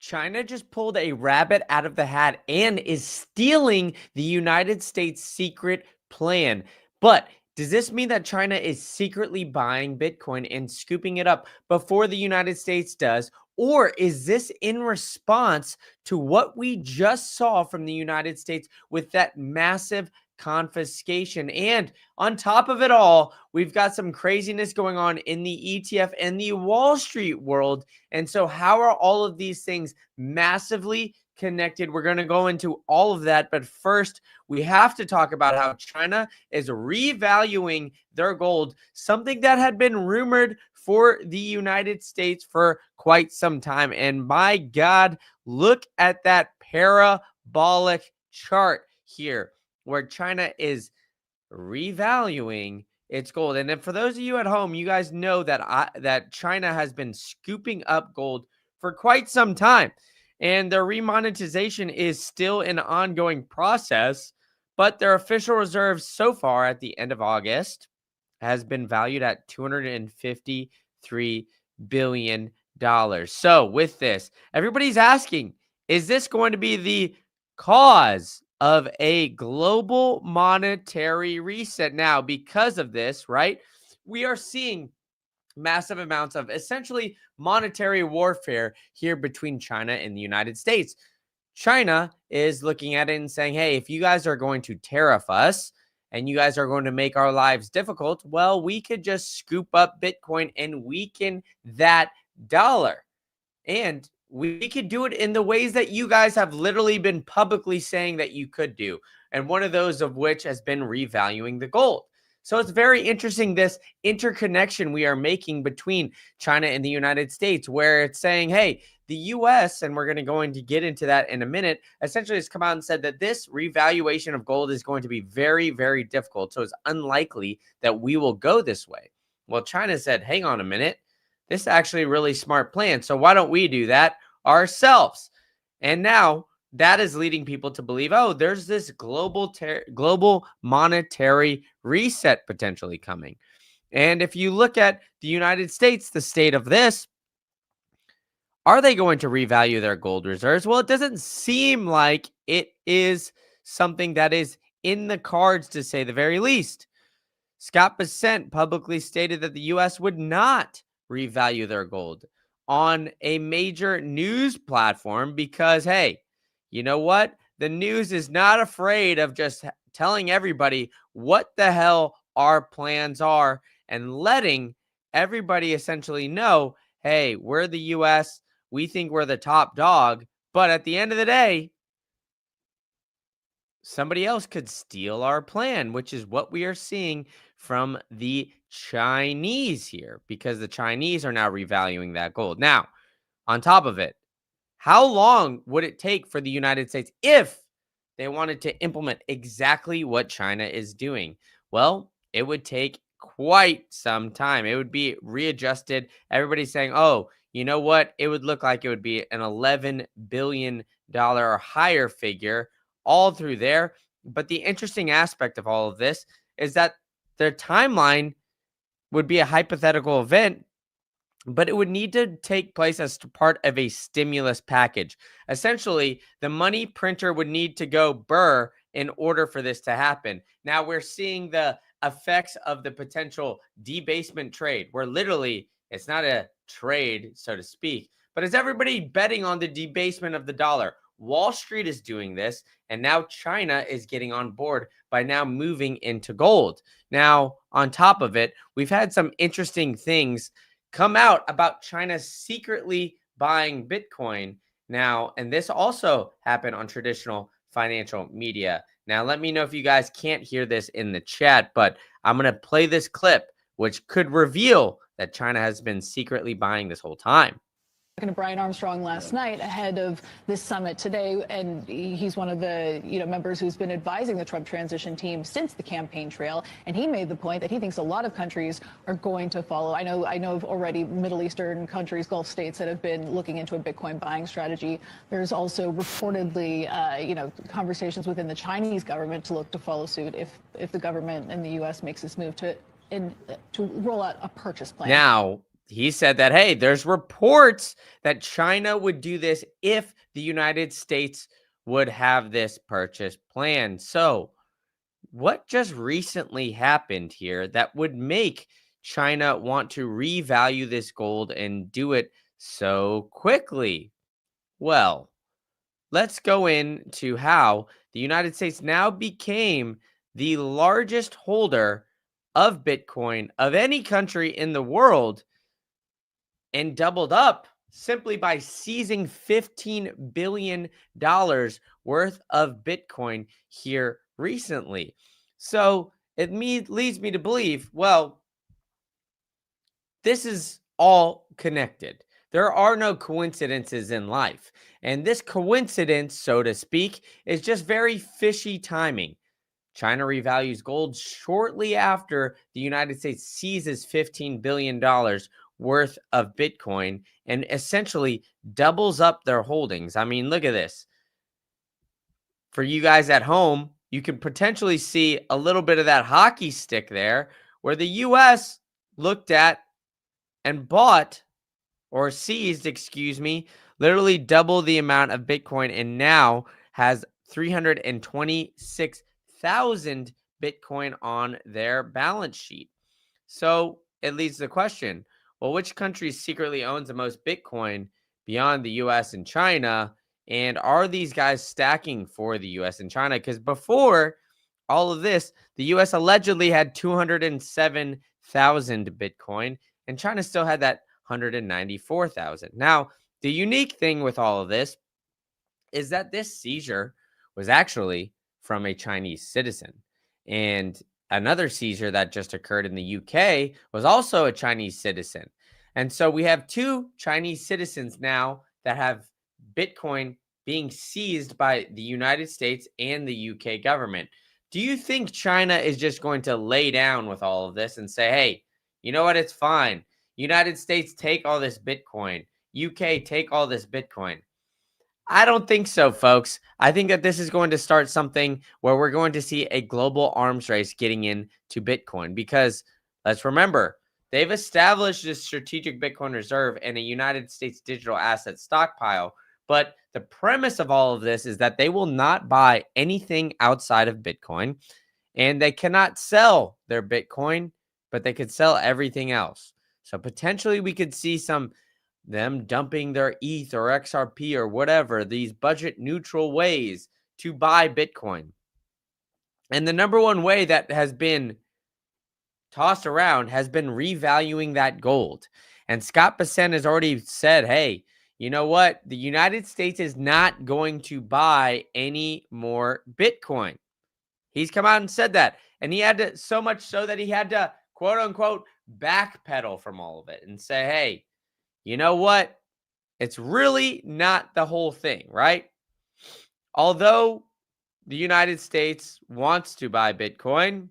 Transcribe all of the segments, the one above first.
China just pulled a rabbit out of the hat and is stealing the United States' secret plan. But does this mean that China is secretly buying Bitcoin and scooping it up before the United States does? Or is this in response to what we just saw from the United States with that massive confiscation? And on top of it all, we've got some craziness going on in the ETF and the Wall Street world. And so, how are all of these things massively connected? We're going to go into all of that. But first, we have to talk about how China is revaluing their gold, something that had been rumored for the United States for quite some time. And my God, look at that parabolic chart here where China is revaluing its gold. And then for those of you at home, you guys know that that China has been scooping up gold for quite some time. And their remonetization is still an ongoing process, but their official reserves so far at the end of August has been valued at $253 billion. So with this, everybody's asking, is this going to be the cause of a global monetary reset? Now, because of this, right, we are seeing massive amounts of essentially monetary warfare here between China and the United States. China is looking at it and saying, hey, if you guys are going to tariff us and you guys are going to make our lives difficult, well, we could just scoop up Bitcoin and weaken that dollar. And we could do it in the ways that you guys have literally been publicly saying that you could do. And one of those of which has been revaluing the gold. So it's very interesting, this interconnection we are making between China and the United States, where it's saying, hey, the US, and we're going to get into that in a minute, essentially has come out and said that this revaluation of gold is going to be very, very difficult. So it's unlikely that we will go this way. Well, China said, hang on a minute. This is actually a really smart plan. So why don't we do that ourselves? And now that is leading people to believe, oh, there's this global monetary reset potentially coming. And if you look at the United States, the state of this, are they going to revalue their gold reserves? Well, it doesn't seem like it is something that is in the cards, to say the very least. Scott Bessent publicly stated that the U.S. would not revalue their gold on a major news platform because, hey, you know what? The news is not afraid of just telling everybody what the hell our plans are and letting everybody essentially know, hey, we're the U.S., we think we're the top dog, but at the end of the day, somebody else could steal our plan, which is what we are seeing from the Chinese here, because the Chinese are now revaluing that gold. Now, on top of it, how long would it take for the United States if they wanted to implement exactly what China is doing? Well, it would take quite some time. It would be readjusted. Everybody's saying, oh, you know what? It would look like it would be an $11 billion or higher figure all through there. But the interesting aspect of all of this is that their timeline would be a hypothetical event, but it would need to take place as part of a stimulus package. Essentially, the money printer would need to go burr in order for this to happen. Now we're seeing the effects of the potential debasement trade, where literally it's not a trade, so to speak, but is everybody betting on the debasement of the dollar? Wall Street is doing this, and now China is getting on board by now moving into gold. Now, on top of it, we've had some interesting things come out about China secretly buying Bitcoin now, and this also happened on traditional financial media. Now, let me know if you guys can't hear this in the chat, but I'm going to play this clip, which could reveal that China has been secretly buying this whole time. Talking to Brian Armstrong last night ahead of this summit today, and he's one of the members who's been advising the Trump transition team since the campaign trail, and he made the point that he thinks a lot of countries are going to follow. I know of already Middle Eastern countries, Gulf states that have been looking into a Bitcoin buying strategy. There's also reportedly conversations within the Chinese government to look to follow suit if the government in the U.S. makes this move to roll out a purchase plan. Now, he said that, hey, there's reports that China would do this if the United States would have this purchase plan. So, what just recently happened here that would make China want to revalue this gold and do it so quickly? Well, let's go into how the United States now became the largest holder of Bitcoin of any country in the world and doubled up simply by seizing $15 billion worth of Bitcoin here recently. So leads me to believe, well, this is all connected. There are no coincidences in life. And this coincidence, so to speak, is just very fishy timing. China revalues gold shortly after the United States seizes $15 billion worth of Bitcoin and essentially doubles up their holdings. I mean, look at this. For you guys at home, you can potentially see a little bit of that hockey stick there where the US looked at and bought or seized, excuse me, literally double the amount of Bitcoin and now has 326,000 Bitcoin on their balance sheet. So it leads to the question, well, which country secretly owns the most Bitcoin beyond the US and China? And are these guys stacking for the US and China? Because before all of this, the US allegedly had 207,000 Bitcoin, and China still had that 194,000. Now, the unique thing with all of this is that this seizure was actually from a Chinese citizen. And another seizure that just occurred in the UK was also a Chinese citizen. And so we have two Chinese citizens now that have Bitcoin being seized by the United States and the UK government. Do you think China is just going to lay down with all of this and say, hey, you know what? It's fine. United States, take all this Bitcoin. UK, take all this Bitcoin. I don't think so, folks. I think that this is going to start something where we're going to see a global arms race getting into Bitcoin because let's remember, they've established a strategic Bitcoin reserve and a United States digital asset stockpile. But the premise of all of this is that they will not buy anything outside of Bitcoin and they cannot sell their Bitcoin, but they could sell everything else. So potentially we could see them dumping their ETH or XRP or whatever, these budget neutral ways to buy Bitcoin. And the number one way that has been tossed around has been revaluing that gold. And Scott Bessent has already said, hey, you know what? The United States is not going to buy any more Bitcoin. He's come out and said that. And he had to, so much so that he had to, quote unquote, backpedal from all of it and say, hey, you know what? It's really not the whole thing, right? Although the United States wants to buy Bitcoin,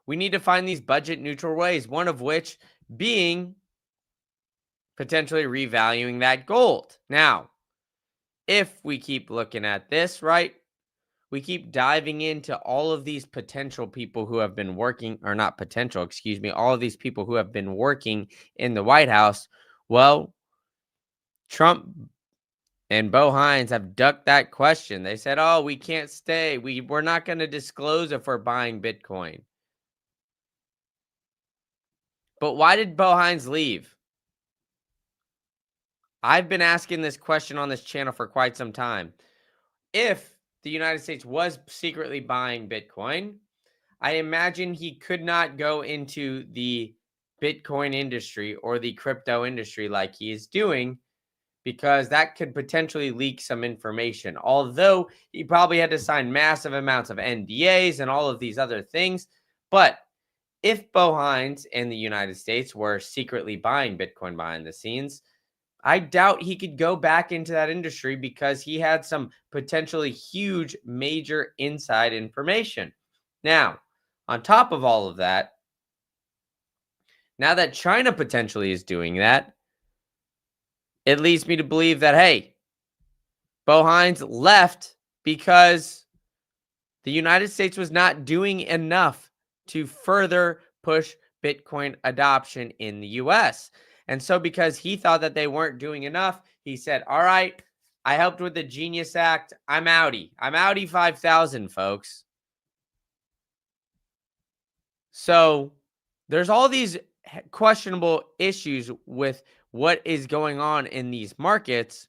we need to find these budget neutral ways, one of which being potentially revaluing that gold. Now, if we keep looking at this, right, we keep diving into all of these potential people who have been working, or not potential, excuse me, all of these people who have been working in the White House. Well, Trump and Bo Hines have ducked that question. They said, oh, we can't stay. We're not going to disclose if we're buying Bitcoin. But why did Bo Hines leave? I've been asking this question on this channel for quite some time. If the United States was secretly buying Bitcoin, I imagine he could not go into the Bitcoin industry or the crypto industry like he is doing because that could potentially leak some information. Although he probably had to sign massive amounts of NDAs and all of these other things. But if Bo Hines and the United States were secretly buying Bitcoin behind the scenes, I doubt he could go back into that industry because he had some potentially huge, major inside information. Now, on top of all of that, now that China potentially is doing that, it leads me to believe that, hey, Bo Hines left because the United States was not doing enough to further push Bitcoin adoption in the US. And so, because he thought that they weren't doing enough, he said, all right, I helped with the Genius Act. I'm outie. I'm outie 5,000, folks. So, there's all these questionable issues with what is going on in these markets.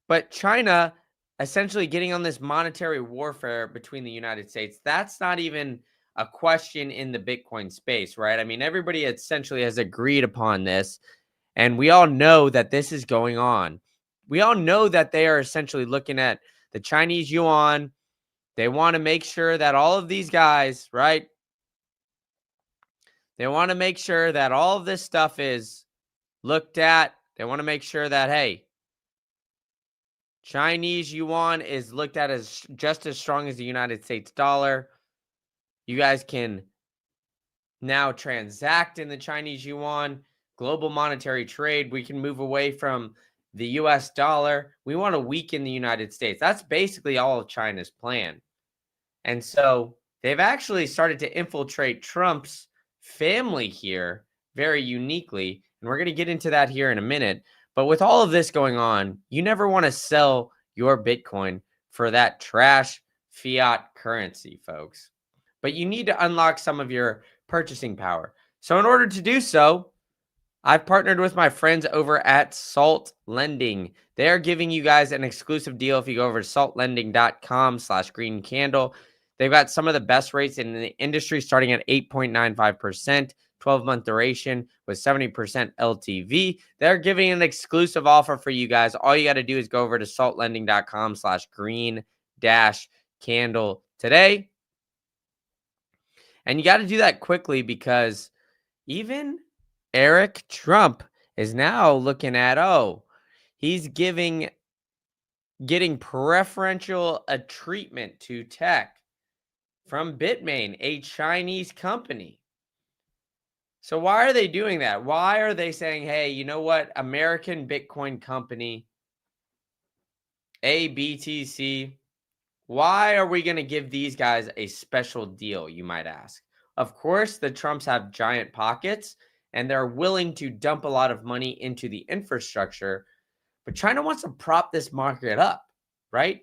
But China essentially getting on this monetary warfare between the United States, that's not even a question in the Bitcoin space, right? I mean, everybody essentially has agreed upon this, and we all know that this is going on. We all know that they are essentially looking at the Chinese yuan. They want to make sure that all of these guys, right? They want to make sure that all of this stuff is looked at. They want to make sure that, hey, Chinese yuan is looked at as just as strong as the United States dollar. You guys can now transact in the Chinese yuan, global monetary trade. We can move away from the US dollar. We want to weaken the United States. That's basically all of China's plan. And so they've actually started to infiltrate Trump's family here very uniquely. And we're going to get into that here in a minute. But with all of this going on, you never want to sell your Bitcoin for that trash fiat currency, folks. But you need to unlock some of your purchasing power. So in order to do so, I've partnered with my friends over at Salt Lending. They're giving you guys an exclusive deal if you go over to saltlending.com/green candle. They've got some of the best rates in the industry starting at 8.95%, 12-month duration with 70% LTV. They're giving an exclusive offer for you guys. All you got to do is go over to saltlending.com/green-candle today. And you got to do that quickly because even Eric Trump is now looking at, he's getting preferential treatment to tech from Bitmain, a Chinese company. So why are they doing that? Why are they saying, hey, you know what? American Bitcoin company, ABTC, why are we going to give these guys a special deal, you might ask? Of course, the Trumps have giant pockets and they're willing to dump a lot of money into the infrastructure, but China wants to prop this market up, right?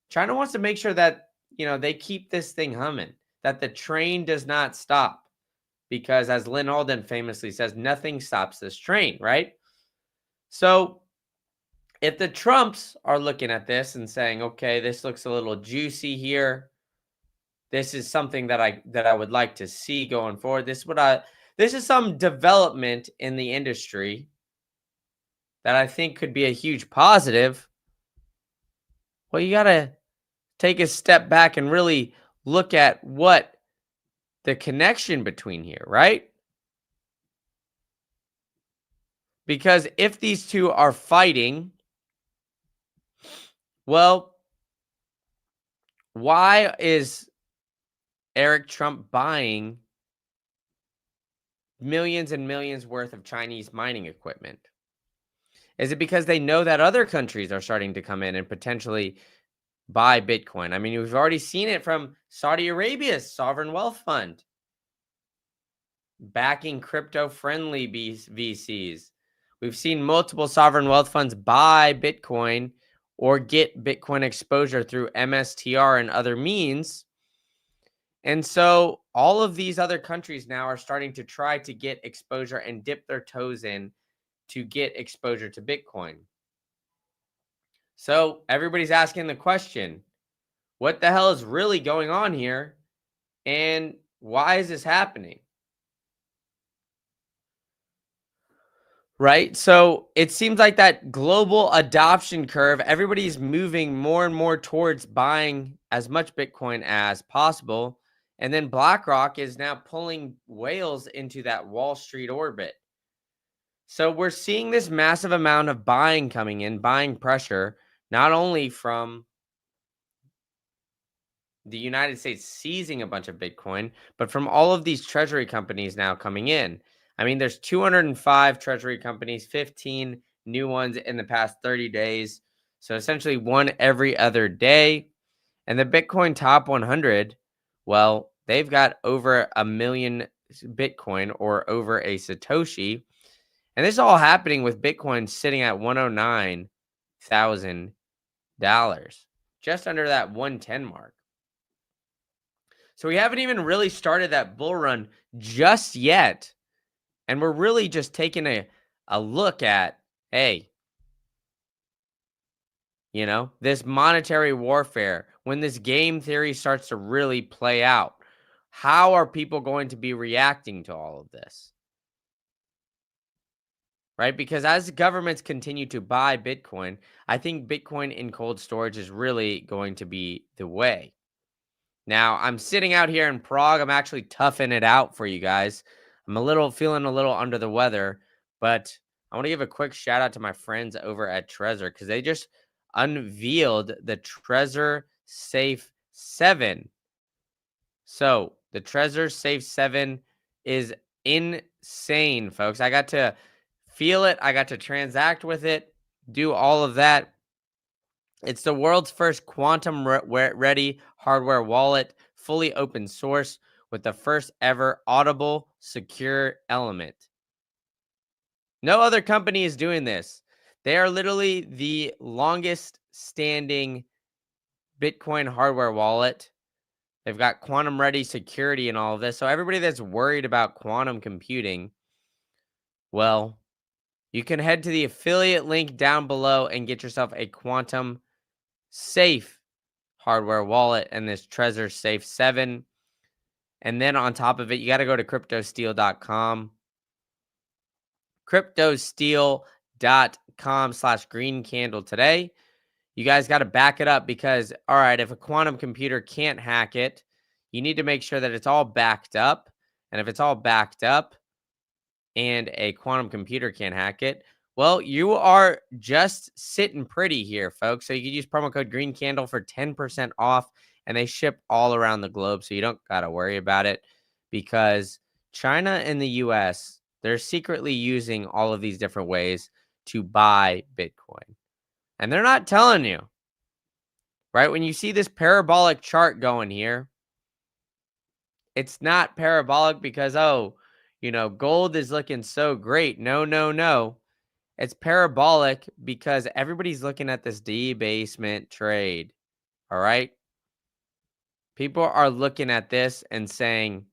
China wants to make sure that, they keep this thing humming, that the train does not stop, because as Lynn Alden famously says, nothing stops this train, right? So if the Trumps are looking at this and saying, okay, this looks a little juicy here, this is something that I would like to see going forward. This is some development in the industry that I think could be a huge positive. Well, you got to take a step back and really look at what the connection between here, right? Because if these two are fighting, well, why is Eric Trump buying millions and millions worth of Chinese mining equipment? Is it because they know that other countries are starting to come in and potentially buy Bitcoin? I mean, we've already seen it from Saudi Arabia's sovereign wealth fund backing crypto-friendly VCs. We've seen multiple sovereign wealth funds buy Bitcoin or get Bitcoin exposure through MSTR and other means. And so all of these other countries now are starting to try to get exposure and dip their toes in to get exposure to Bitcoin. So everybody's asking the question, what the hell is really going on here? And why is this happening? Right? So it seems like that global adoption curve, everybody's moving more and more towards buying as much Bitcoin as possible. And then BlackRock is now pulling whales into that Wall Street orbit. So we're seeing this massive amount of buying coming in, buying pressure, not only from the United States seizing a bunch of Bitcoin, but from all of these treasury companies now coming in. I mean, there's 205 treasury companies, 15 new ones in the past 30 days. So essentially one every other day. And the Bitcoin top 100, well, they've got over 1 million Bitcoin or over a Satoshi. And this is all happening with Bitcoin sitting at $109,000, just under that 110 mark. So we haven't even really started that bull run just yet. And we're really just taking a look at, hey, this monetary warfare, when this game theory starts to really play out, how are people going to be reacting to all of this? Right? Because as governments continue to buy Bitcoin, I think Bitcoin in cold storage is really going to be the way. Now, I'm sitting out here in Prague. I'm actually toughing it out for you guys. I'm feeling a little under the weather, but I want to give a quick shout out to my friends over at Trezor because they just unveiled the Trezor Safe 7. So, the Trezor Safe 7 is insane, folks. I got to feel it, I got to transact with it, do all of that. It's the world's first quantum ready hardware wallet, fully open source, with the first ever audible, secure element. No other company is doing this. They are literally the longest standing Bitcoin hardware wallet. They've got quantum ready security and all of this. So everybody that's worried about quantum computing, well, you can head to the affiliate link down below and get yourself a quantum safe hardware wallet and this Trezor Safe 7. And then on top of it, you got to go to cryptosteel.com. cryptosteel.com/green candle today. You guys got to back it up because, all right, if a quantum computer can't hack it, you need to make sure that it's all backed up. And if it's all backed up and a quantum computer can't hack it, well, you are just sitting pretty here, folks. So you can use promo code Green Candle for 10% off, and they ship all around the globe. So you don't got to worry about it because China and the US, they're secretly using all of these different ways to buy Bitcoin. And they're not telling you, right? When you see this parabolic chart going here, it's not parabolic because, gold is looking so great. No, no, no. It's parabolic because everybody's looking at this debasement trade. All right. People are looking at this and saying,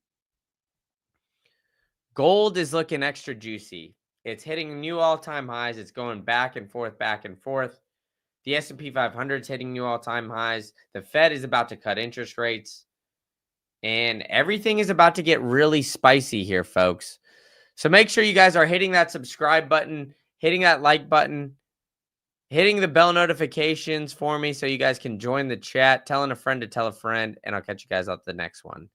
gold is looking extra juicy. It's hitting new all-time highs. It's going back and forth, back and forth. The S&P 500 is hitting new all-time highs. The Fed is about to cut interest rates. And everything is about to get really spicy here, folks. So make sure you guys are hitting that subscribe button, hitting that like button, hitting the bell notifications for me so you guys can join the chat, telling a friend to tell a friend, and I'll catch you guys at the next one.